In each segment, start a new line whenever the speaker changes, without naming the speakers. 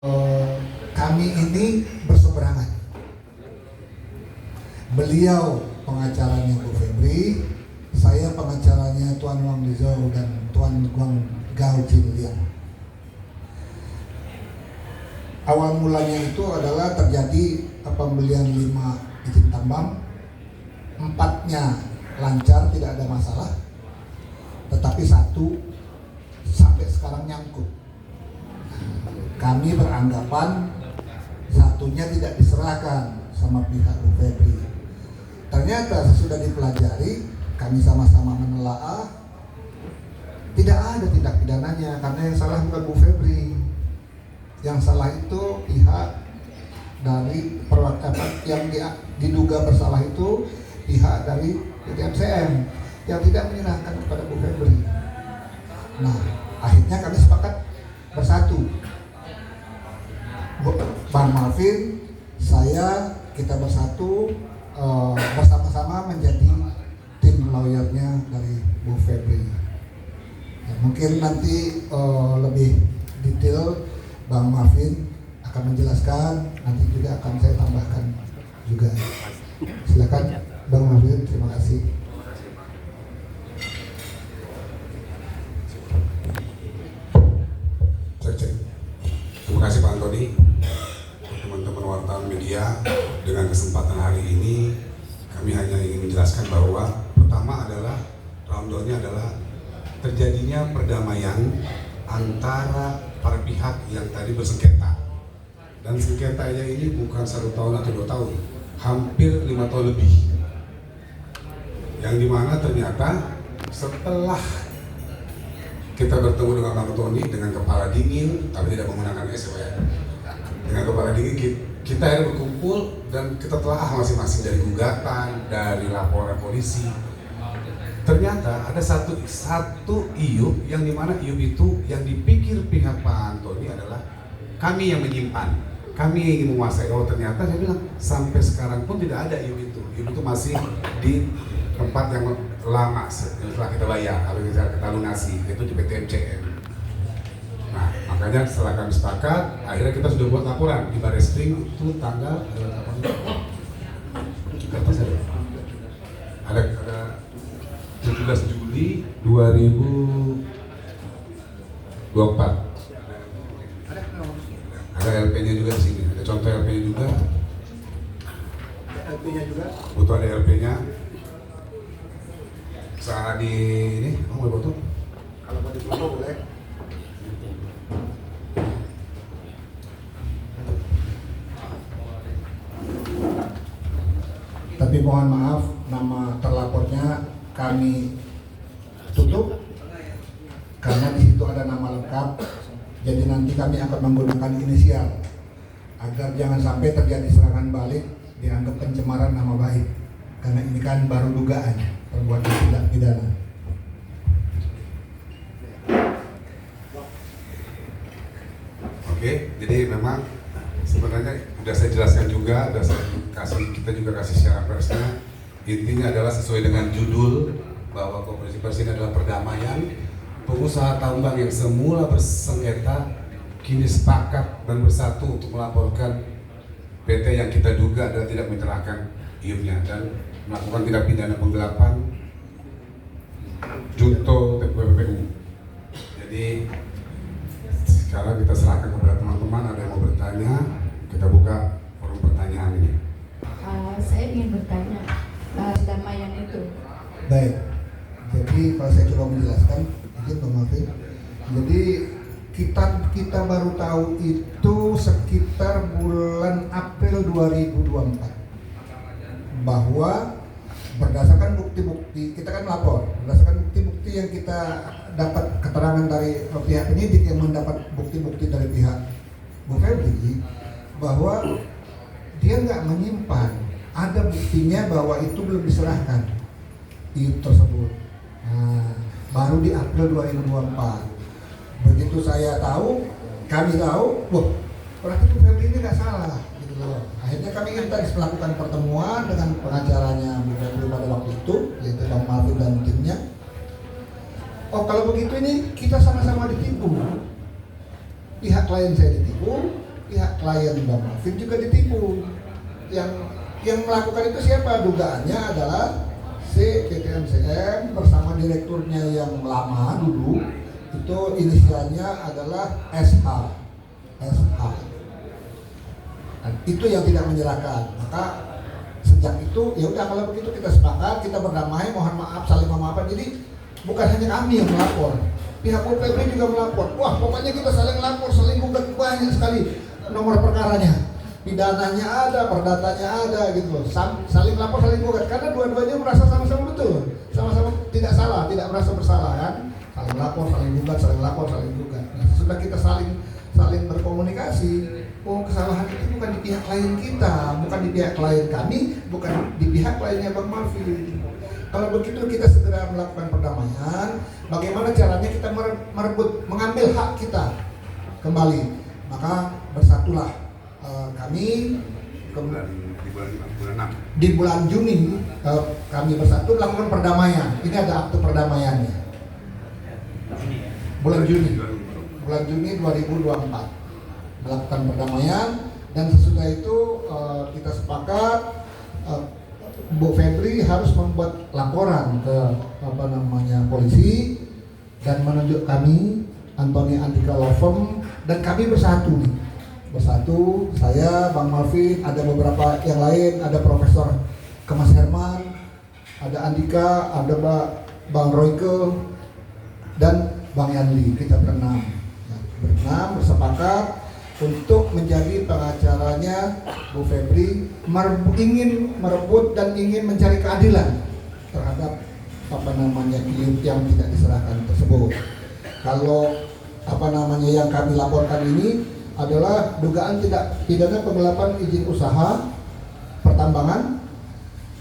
Kami ini berseberangan. Beliau pengacaranya Bu Febri, saya pengacaranya Tuan Wang Lizou dan Tuan Guang Gao Jin Liang. Awal mulanya itu adalah terjadi pembelian 5 izin tambang, 4-nya lancar, tidak ada masalah, tetapi 1 sampai sekarang nyangkut. Kami beranggapan 1-nya tidak diserahkan sama pihak Bu Febri. Ternyata sesudah dipelajari, kami sama-sama menelaah, tidak ada tindak pidananya, karena yang salah bukan Bu Febri. Yang salah itu pihak dari yang diduga bersalah itu pihak dari PT MCM yang tidak menyerahkan kepada Bu Febri. Nah, akhirnya kami sepakat bersatu. Bang Malvin, saya, kita bersatu bersama-sama menjadi tim lawyernya dari Bu Febri. Ya, mungkin nanti lebih detail Bang Malvin akan menjelaskan, nanti juga akan saya tambahkan juga. Silakan Bang Malvin, terima kasih.
Terima kasih Pak Antoni. Teman-teman wartawan media, dengan kesempatan hari ini kami hanya ingin menjelaskan bahwa pertama adalah rundownnya adalah terjadinya perdamaian antara para pihak yang tadi bersengketa, dan sengketanya ini bukan 1 tahun atau 2 tahun, hampir 5 tahun lebih, yang dimana ternyata setelah kita bertemu dengan Bang Tony dengan kepala dingin, tapi tidak menggunakan SWR. Dengan kepala dingin kita akhirnya berkumpul dan kita telah masing-masing dari gugatan, dari laporan polisi. Ternyata ada satu iup yang dimana iup itu yang dipikir pihak Pak Antoni adalah kami yang menyimpan, kami yang ingin menguasai. Oh ternyata saya bilang sampai sekarang pun tidak ada iup itu masih di tempat yang lama setelah kita bayar, kalau kita lunasi itu di PT MCM. Nah makanya setelah kami sepakat, akhirnya kita sudah buat laporan di Barreskrim itu tanggal ada 17 Juli 2024. Ada LP-nya juga di sini, ada contoh LP-nya juga.
LP-nya juga.
Butuh ada LP-nya. Saat di ini, kamu boleh foto?
Kalau mau difoto boleh. Tapi mohon maaf, nama terlapornya kami tutup karena di situ ada nama lengkap. Jadi nanti kami akan menggunakan inisial agar jangan sampai terjadi serangan balik dianggap pencemaran nama baik. Karena ini kan baru dugaan perbuatan tidak pidana.
Oke, jadi memang sebenarnya sudah saya jelaskan juga, kita juga kasih secara persnya. Intinya adalah sesuai dengan judul bahwa konferensi pers ini adalah perdamaian. Pengusaha tambang yang semula bersengketa kini sepakat dan bersatu untuk melaporkan PT yang kita duga adalah tidak menyerahkan iup-nya dan melakukan tindak pidana penggelapan junto TPPU. Jadi sekarang kita serahkan kepada teman-teman, ada yang mau bertanya, kita buka forum pertanyaan ini.
Saya ingin bertanya perdamaian itu.
Baik, jadi kalau saya coba menjelaskan, izin Bang Malvin. Jadi kita baru tahu itu sekitar bulan April 2024 bahwa berdasarkan bukti-bukti, kita kan melapor, berdasarkan bukti-bukti yang kita dapat keterangan dari pihak penyidik yang mendapat bukti-bukti dari pihak Bu Febri bahwa dia nggak menyimpan, ada buktinya bahwa itu belum diserahkan iup tersebut. Nah, baru di April 2024. Begitu saya tahu, kami tahu, wah, berarti Bu Febri ini nggak salah, gitu loh. Akhirnya kami intens melakukan pertemuan dengan pengacaranya Bu Febri pada waktu itu, yaitu Bang Malvin dan timnya. Oh kalau begitu ini kita sama-sama ditipu. Pihak klien saya ditipu, pihak klien Bang Malvin juga ditipu. Yang melakukan itu siapa? Dugaannya adalah si PT MCM bersama direkturnya yang lama dulu, itu inisialnya adalah SH. Dan itu yang tidak menyerahkan. Maka sejak itu ya udah, kalau begitu kita sepakat, kita berdamai, mohon maaf, saling memaafkan. Jadi bukan hanya kami yang melapor, pihak UPB juga melapor. Wah, pokoknya kita saling lapor, saling gugat, banyak sekali nomor perkaranya, pidananya ada, perdatanya ada gitu loh. Saling lapor, saling gugat, karena dua-duanya merasa sama-sama betul, sama-sama tidak salah, tidak merasa bersalah kan. Saling lapor, saling gugat, saling lapor, saling gugat. Nah, sudah kita saling berkomunikasi. Oh, kesalahan itu bukan di pihak klien kita, bukan di pihak klien kami, bukan di pihak kliennya Bang Malvin. Kalau begitu kita segera melakukan perdamaian. Bagaimana caranya kita merebut, mengambil hak kita kembali. Maka bersatulah kami di bulan Juni kami bersatu melakukan perdamaian. Ini ada akte perdamaiannya. Bulan Juni 2024 melakukan perdamaian, dan sesudah itu kita sepakat Bu Febri harus membuat laporan ke polisi dan menunjuk kami Anthony Andika Law Firm, dan kami bersatu nih. Bersatu, saya, Bang Malvin, ada beberapa yang lain, ada Profesor Kemas Herman, ada Andika, ada Bang Royke, dan Bang Yanli. Kita berenam bersepakat untuk menjadi pengacaranya Bu Febri, ingin merebut dan ingin mencari keadilan terhadap klien yang tidak diserahkan tersebut. Kalau yang kami laporkan ini adalah dugaan tindak pidana penggelapan izin usaha pertambangan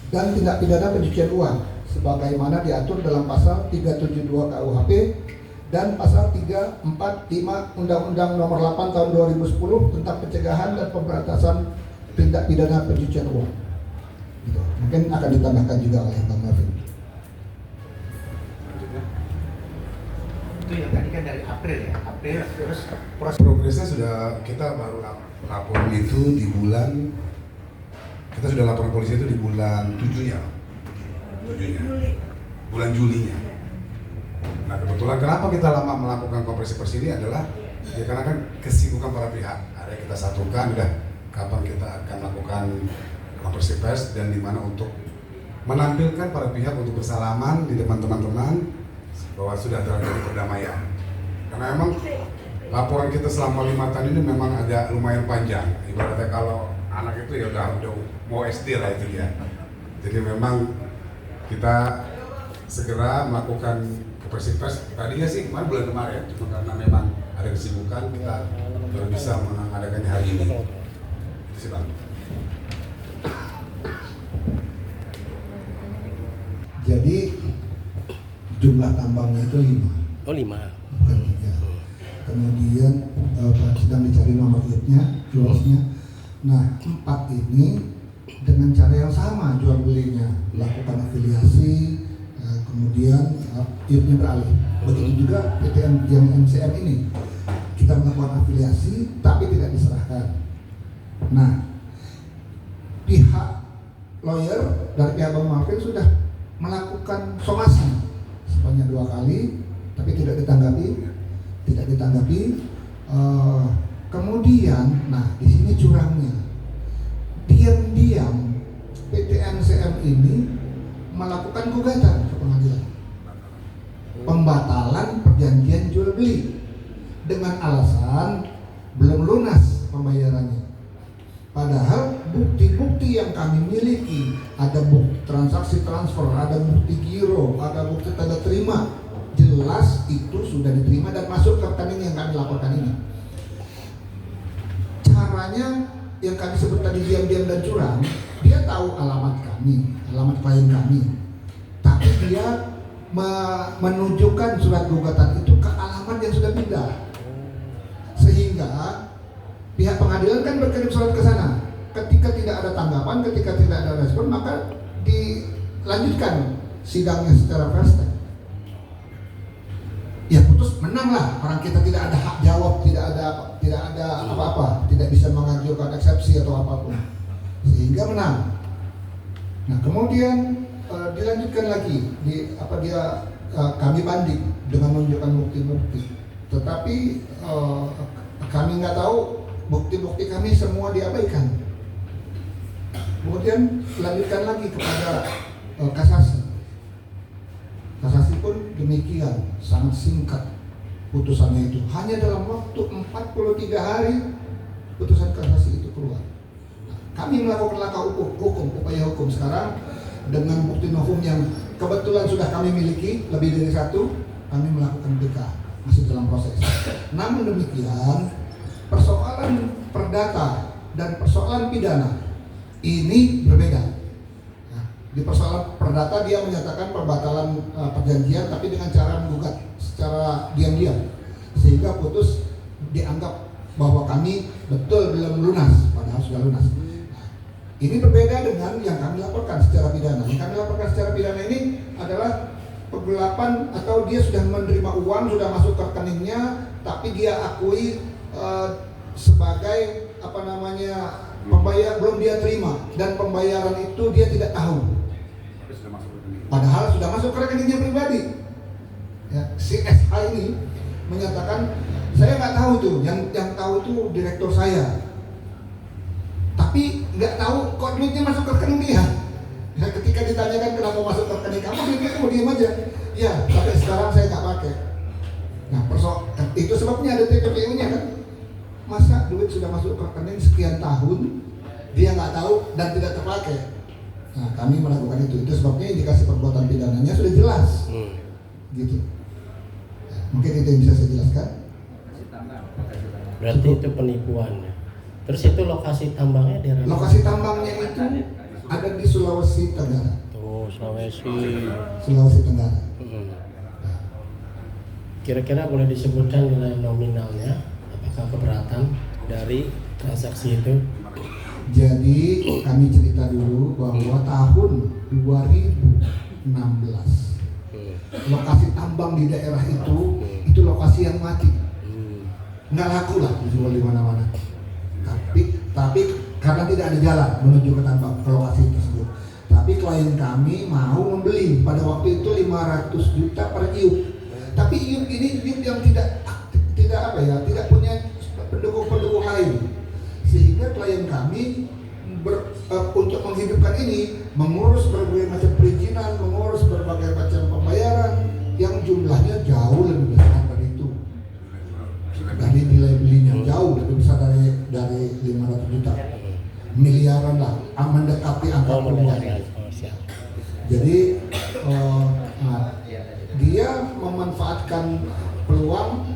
dan tindak pidana pencucian uang sebagaimana diatur dalam pasal 372 KUHP dan pasal 345 Undang-Undang Nomor 8 Tahun 2010 tentang pencegahan dan pemberantasan tindak pidana pencucian uang. Gitu. Mungkin akan ditambahkan juga oleh Bang Malvin.
Itu yang tadi kan dari April ya, April terus
progresnya sudah, kita baru lapor itu di bulan, kita sudah laporan polisi itu di bulan 7-nya, bulan Julinya. Nah, kebetulan kenapa kita lama melakukan konferensi pers ini adalah ya karena kan kesibukan para pihak. Ada kita satukan, udah kapan kita akan melakukan konferensi pers dan dimana untuk menampilkan para pihak untuk bersalaman di depan teman-teman bahwa sudah terjadi perdamaian. Karena memang laporan kita selama 5 tahun ini memang agak lumayan panjang. Ibaratnya kalau anak itu ya udah mau SD lah itu ya. Jadi memang kita segera melakukan konferensi pers. Tadinya sih bulan kemarin, cuma karena memang ada kesibukan kita baru bisa mengadakannya hari ini. Itu sih Bang.
Jadi jumlah tambangnya itu 5.
Oh 5.
Bukan 3. Kemudian sedang dicari nomor IUP-nya, jualnya. Nah, 4 ini dengan cara yang sama jual belinya, lakukan afiliasi, kemudian IUP-nya beralih. Begitu juga PTN yang MCM ini, kita melakukan afiliasi tapi tidak diserahkan. Nah, pihak lawyer dari pihak Bang Malvin sudah melakukan somasi sebanyak 2 kali, tapi tidak ditanggapi. Kemudian, nah di sini curangnya, diam-diam PT MCM ini melakukan gugatan ke pengadilan, pembatalan perjanjian jual beli dengan alasan belum lunas pembayarannya. Padahal bukti-bukti yang kami miliki, ada bukti transaksi transfer, ada bukti giro, ada bukti tanda terima, jelas itu sudah diterima dan masuk ke rekening yang kami laporkan ini. Caranya yang kami sebut tadi diam-diam dan curang, dia tahu alamat kami, alamat klien kami, tapi dia menunjukkan surat gugatan itu ke alamat yang sudah pindah, sehingga pihak pengadilan kan berkirim surat ke sana. Ketika tidak ada tanggapan, ketika tidak ada respon, maka dilanjutkan sidangnya secara fast track. Ya putus, menanglah. Orang kita tidak ada hak jawab, tidak ada apa-apa, tidak tidak bisa mengajukan eksepsi atau apapun, sehingga menang. Nah kemudian dilanjutkan lagi kami banding dengan menunjukkan bukti-bukti, tetapi kami nggak tahu bukti-bukti kami semua diabaikan. Kemudian lanjutkan lagi kepada kasasi. Kasasi pun demikian, sangat singkat putusannya itu. Hanya dalam waktu 43 hari putusan kasasi itu keluar. Kami melakukan langkah upaya hukum sekarang dengan bukti novum yang kebetulan sudah kami miliki lebih dari satu. Kami melakukan BK, masih dalam proses. Namun demikian, persoalan perdata dan persoalan pidana ini berbeda. Nah, di persoalan perdata dia menyatakan pembatalan perjanjian, tapi dengan cara menggugat secara diam-diam, sehingga putus dianggap bahwa kami betul belum lunas, padahal sudah lunas. Ini berbeda dengan yang kami laporkan secara pidana. Yang kami laporkan secara pidana ini adalah penggelapan atau dia sudah menerima uang, sudah masuk ke rekeningnya, tapi dia akui sebagai pembayar belum dia terima, dan pembayaran itu dia tidak tahu. Padahal sudah masuk ke rekeningnya pribadi. Ya, si SH ini menyatakan saya nggak tahu tuh, yang tahu itu direktur saya. Tapi nggak tahu kok duitnya masuk ke rekening dia. Ya, ketika ditanyakan kenapa masuk ke rekening kamu, duitnya kamu diam aja. Ya, sampai sekarang saya nggak pakai. Nah, itu sebabnya ada TPPU-nya kan. Masa duit sudah masuk ke rekening sekian tahun, dia nggak tahu dan tidak terpakai. Nah, kami melakukan itu. Itu sebabnya indikasi perbuatan pidananya sudah jelas. Gitu. Ya, mungkin itu yang bisa saya jelaskan.
Berarti itu penipuan. Terus itu lokasi tambangnya di mana?
Lokasi tambangnya itu ada di Sulawesi Tenggara.
Tuh,
Sulawesi Tenggara.
Kira-kira boleh disebutkan nilai nominalnya? Apakah keberatan dari transaksi itu?
Jadi kami cerita dulu bahwa tahun 2016 lokasi tambang di daerah itu lokasi yang mati, nggak laku lah dijual di mana-mana. Tapi karena tidak ada jalan menuju ke tambang ke lokasi tersebut. Tapi klien kami mau membeli pada waktu itu 500 juta per iup. Tapi iup ini iup yang tidak punya pendukung lain. Sehingga klien kami untuk menghidupkan ini mengurus berbagai macam perizinan, mengurus berbagai macam pembayaran yang jumlahnya jauh lebih besar dari itu. Dari nilai belinya jauh lebih besar dari 500 juta, miliaran lah, mendekati angka miliaran. Jadi dia memanfaatkan peluang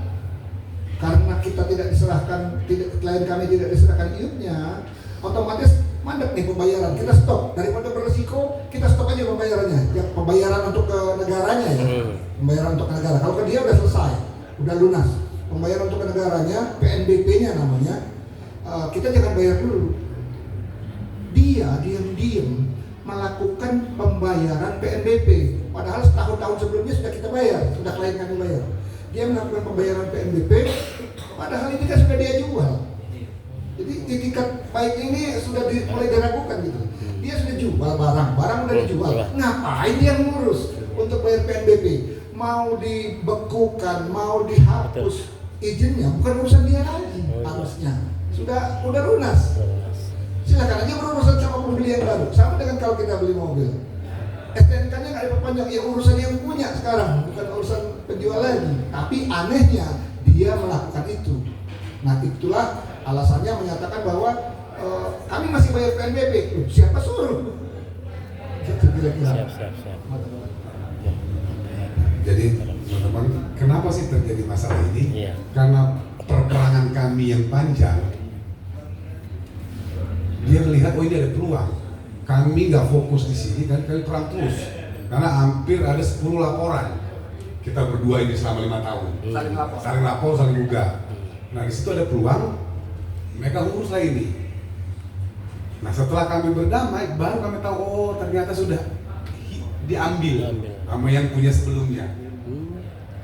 karena kita tidak diserahkan, klien kami tidak diserahkan iup-nya, otomatis mandek nih pembayaran. Kita stop, daripada beresiko kita stop aja pembayarannya. Ya, pembayaran untuk ke negaranya ya, pembayaran untuk ke negara. Kalau ke dia udah selesai, udah lunas. Pembayaran untuk ke negaranya, PNBP-nya namanya, kita jangan bayar dulu. Dia diam-diam melakukan pembayaran PNBP, padahal setahun-tahun sebelumnya sudah kita bayar, sudah klien kami bayar. Dia melakukan pembayaran PNBP, padahal ini kan sudah dia jual. Jadi itikat baik ini sudah mulai diragukan gitu. Dia sudah jual barang udah dijual. Ngapain dia ngurus untuk bayar PNBP? Mau dibekukan, mau dihapus izinnya, bukan urusan dia lagi harusnya. Udah lunas. Silakan aja berurusan sama pembeli yang baru. Sama dengan kalau kita beli mobil, STNK-nya nggak diperpanjang, ya urusan yang punya sekarang, bukan urusan penjual lagi. Tapi anehnya dia melakukan itu. Nah itulah alasannya menyatakan bahwa kami masih bayar PNBP. Siapa suruh? Gitu kira-kira.
Siap.
Jadi teman-teman, kenapa sih terjadi masalah ini?
Iya.
Karena perperangan kami yang panjang. Dia melihat, oh ini ada peluang. Kami nggak fokus di sini, kan kami perang terus. Karena hampir ada 10 laporan. Kita berdua ini selama 5 tahun. Saling lapor, saling gugah. Nah di situ ada peluang, mereka urus lah ini. Nah setelah kami berdamai, baru kami tahu, oh ternyata sudah diambil sama yang punya sebelumnya.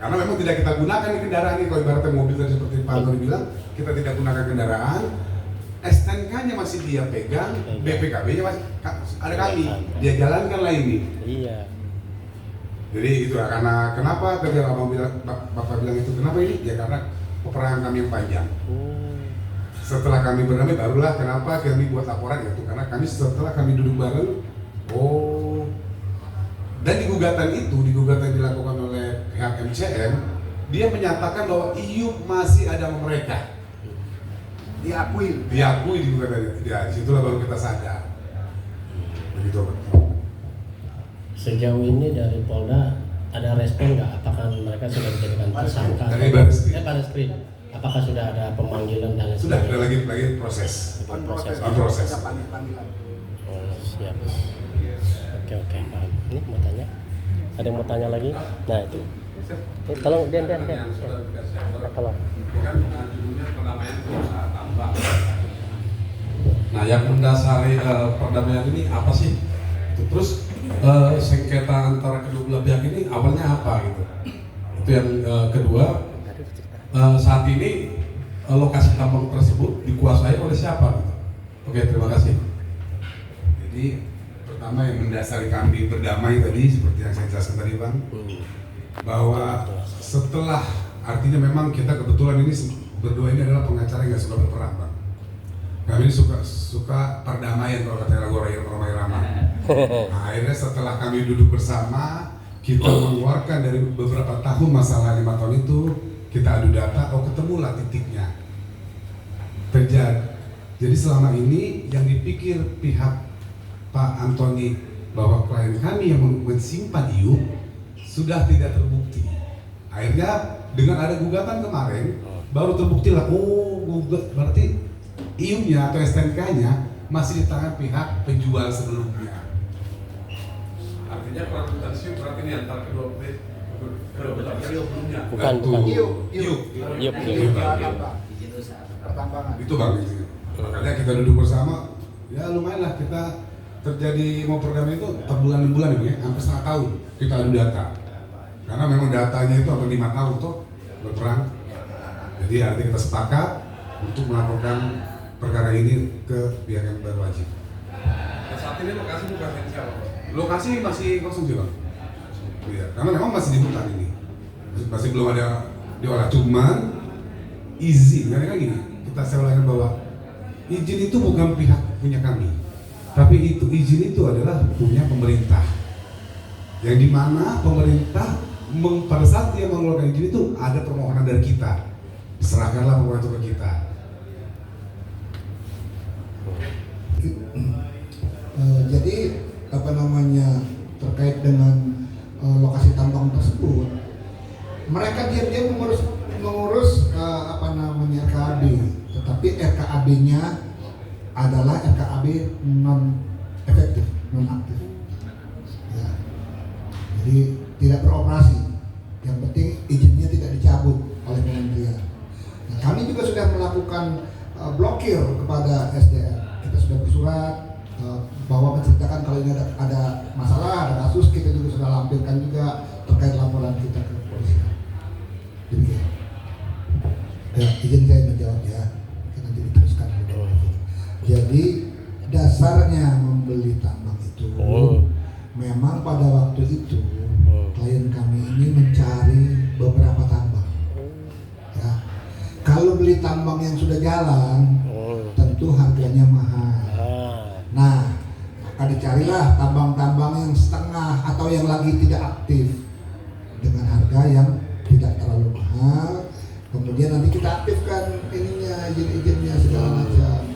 Karena memang tidak kita gunakan kendaraan ini. Kalau ibaratnya mobil tadi seperti Pak Antoni bilang, kita tidak gunakan kendaraan. STNK-nya masih dia pegang, BPKB-nya masih ada kami. Dia jalankan lah ini.
Iya.
Jadi itu karena kenapa tadi abang bilang, bapak bilang itu kenapa ini? Ya karena peperangan kami yang panjang. Setelah kami berdamai barulah kenapa kami buat laporan itu karena kami setelah kami duduk bareng, dan di gugatan dilakukan oleh pihak MCM, dia menyatakan bahwa IUP masih ada sama mereka. Diakui di gugatan. Ya, disitulah baru kita sadar. Begitu.
Sejauh ini dari Polda ada respon nggak? Apakah mereka sudah dijadikan tersangka?
Dari Barreskrim.
Barreskrim. Apakah sudah ada pemanggilan dan lain
Sudah ada
sebagainya?
lagi proses.
On proses. Oh, siap. Oke, paham. Ini mau tanya? Ada yang mau tanya lagi? Nah itu. Tolong, Den. Tolong.
Kan judulnya perdamaian berusaha tambang. Nah, yang mendasari perdamaian ini apa sih? Terus sengketa antara kedua belah pihak ini awalnya apa gitu? Itu yang kedua. Saat ini lokasi tambang tersebut dikuasai oleh siapa? Gitu? Oke, terima kasih.
Jadi pertama yang mendasari kami berdamai tadi seperti yang saya jelaskan tadi Bang, bahwa setelah artinya memang kita kebetulan ini berdua ini adalah pengacara yang nggak suka berperang Bang. Kami ini suka perdamaian kalau kata Romai Rama. Nah, akhirnya setelah kami duduk bersama, kita mengeluarkan dari beberapa tahun masalah 5 tahun itu, kita adu data, ketemulah titiknya. Terjadi. Jadi selama ini yang dipikir pihak Pak Antoni bahwa klien kami yang mensimpan IUP sudah tidak terbukti. Akhirnya dengan ada gugatan kemarin baru terbuktilah berarti IUP-nya atau STNK-nya masih di tangan pihak penjual sebelumnya.
Artinya perebutan SIUP berarti ini antara kedua pihak sebelumnya.
Bukan.
IUP.
Pertambangan.
Itu Bang itu. Makanya kita duduk bersama, ya lumayan lah kita terjadi mau perdamaian itu berbulan-bulan ya, hampir setengah tahun kita adu data. Karena memang datanya itu hampir 5 tahun tuh berperang. Jadi artinya kita sepakat untuk melaporkan perkara ini ke pihak yang berwajib.
Nah, saat ini lokasi bukan siapa?
Lokasi masih kosong sih Bang. Iya, karena memang masih di hutan ini. Masih belum ada diolah, cuman izin, karena gini, saya ulangkan bahwa izin itu bukan pihak punya kami, tapi izin itu adalah punya pemerintah. Yang dimana pemerintah pada saat dia mengeluarkan izin itu ada permohonan dari kita, serahkanlah permohonan itu ke kita.
Jadi terkait dengan lokasi tambang tersebut, mereka diam-diam mengurus RKAB, tetapi RKAB-nya adalah RKAB non efektif, non aktif. Ya. Jadi tidak beroperasi. Yang penting izinnya tidak dicabut oleh kementerian. Nah, kami juga sudah melakukan blokir kepada SDM. Kita sudah bersurat bahwa menceritakan kalau ini ada masalah, ada kasus, kita juga sudah lampirkan juga terkait laporan kita ke polisi. Demikian. Ya, izin saya menjawab ya, nanti diteruskan. Jadi dasarnya membeli tambang itu memang pada waktu itu klien kami ini mencari beberapa tambang. Ya, kalau beli tambang yang sudah jalan, tentu harganya mahal. Nah, maka dicarilah tambang-tambang yang setengah atau yang lagi tidak aktif dengan harga yang tidak terlalu mahal. Kemudian nanti kita aktifkan ininya, izin-izinnya segala macam.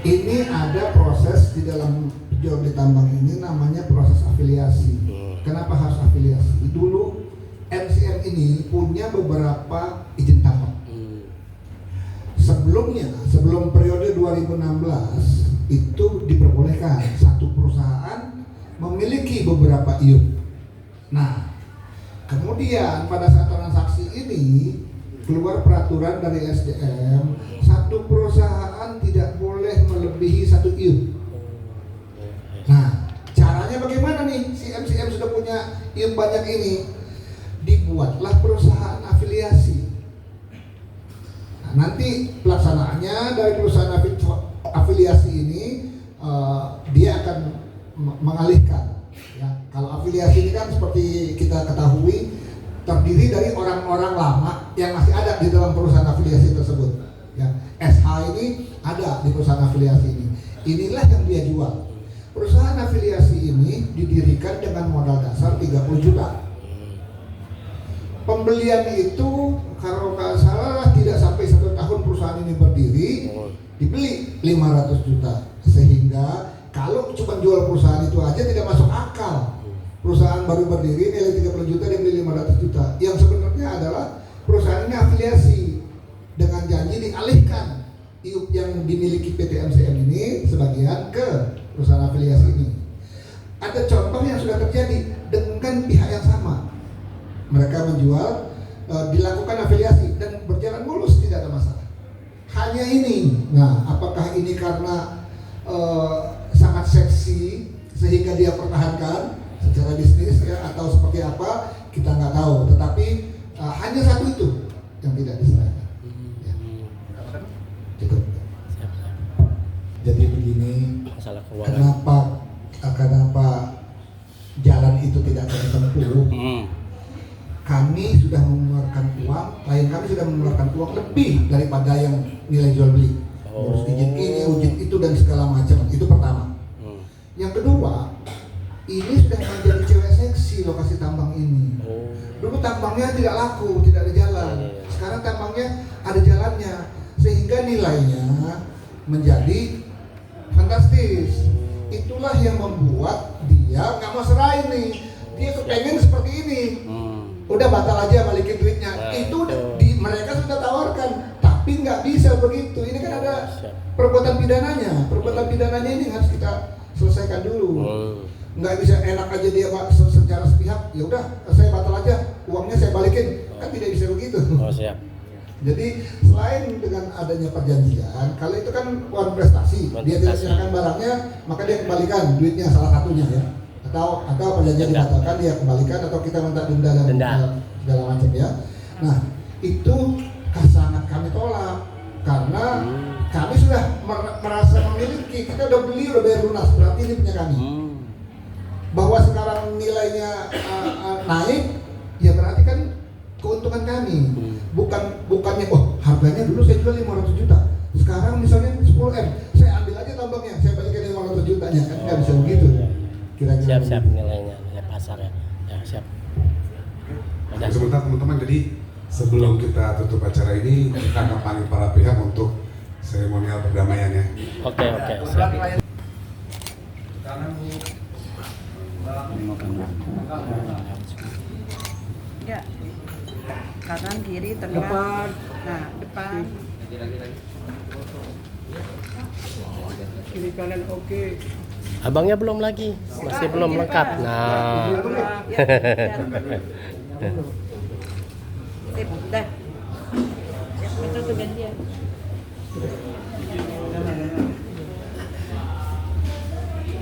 Ini ada proses di dalam jual beli tambang ini namanya proses afiliasi. Kenapa harus afiliasi? Dulu MCM ini punya beberapa izin tambang. Sebelumnya, sebelum periode 2016 itu diperbolehkan satu perusahaan memiliki beberapa IUP. Nah, kemudian pada saat transaksi ini keluar peraturan dari SDM, satu perusahaan tidak boleh melebihi satu IUP. Nah, caranya bagaimana nih? Si MCM sudah punya IUP banyak ini, dibuatlah perusahaan afiliasi. Nanti pelaksanaannya dari perusahaan afiliasi mengalihkan. Ya, kalau afiliasi ini kan seperti kita ketahui terdiri dari orang-orang lama yang masih ada di dalam perusahaan afiliasi tersebut. Ya, SH ini ada di perusahaan afiliasi ini. Inilah yang dia jual. Perusahaan afiliasi ini didirikan dengan modal dasar 30 juta. Pembelian itu kalau nggak salah tidak sampai 1 tahun perusahaan ini berdiri, dibeli 500 juta. Sehingga kalau cuma jual perusahaan itu aja tidak masuk akal. Perusahaan baru berdiri nilai 30 juta dibeli 500 juta. Yang sebenarnya adalah perusahaan ini afiliasi dengan janji dialihkan IUP yang dimiliki PT MCM ini sebagian ke perusahaan afiliasi ini. Ada contoh yang sudah terjadi dengan pihak yang sama. Mereka menjual, dilakukan afiliasi dan berjalan mulus, tidak ada masalah. Hanya ini. Nah, apakah ini karena sangat seksi sehingga dia pertahankan secara bisnis ya, atau seperti apa kita nggak tahu. Tetapi hanya satu itu yang tidak diserahkan. Ya. Cukup. Jadi begini,
Masalah keuangan.
kenapa jalan itu tidak kami tempuh? Kami sudah mengeluarkan uang, klien kami sudah mengeluarkan uang lebih daripada yang nilai jual beli. Urus izin ini, izin itu dan segala macam. Itu pertama. Yang kedua, ini sudah menjadi cewek seksi lokasi tambang ini. Dulu tambangnya tidak laku, tidak ada jalan. Sekarang tambangnya ada jalannya, sehingga nilainya menjadi fantastis. Itulah yang membuat dia nggak mau serahin nih. Dia kepengen seperti ini. Udah batal aja balikin duitnya. Itu mereka sudah tawarkan, tapi nggak bisa begitu. Ini kan ada perbuatan pidananya. Perbuatan pidananya ini harus kita selesaikan dulu. Nggak bisa enak aja dia secara sepihak. Ya udah, saya batal aja, uangnya saya balikin. Kan tidak bisa begitu.
Oh, siap.
Jadi selain dengan adanya perjanjian, kalau itu kan uang prestasi, dia tidak menyerahkan barangnya, maka dia kembalikan duitnya salah satunya ya. Atau perjanjian dibatalkan, dia kembalikan, atau kita minta denda dan segala macam ya. Nah, itu sangat kami tolak karena kami sudah merasa memiliki, kita udah beli, udah bayar lunas, berarti ini punya kami. Bahwa sekarang nilainya naik, ya berarti kan keuntungan kami. Bukannya harganya dulu saya jual 500 juta, sekarang misalnya 10M, saya ambil aja tambangnya, saya balikin 500 jutanya, kan nggak bisa begitu. Kira-kira
Siap nilainya, nilai pasarnya. Ya, siap.
Oke, sebentar teman-teman, jadi sebelum kita tutup acara ini, kita akan panggil para pihak untuk seremonial perdamaian ya.
Oke, siap.
Ya, kanan kiri tengah. Depan. Nah, depan. Kiri kanan oke.
Abangnya belum lagi, masih belum lengkap. Nah.
Ya,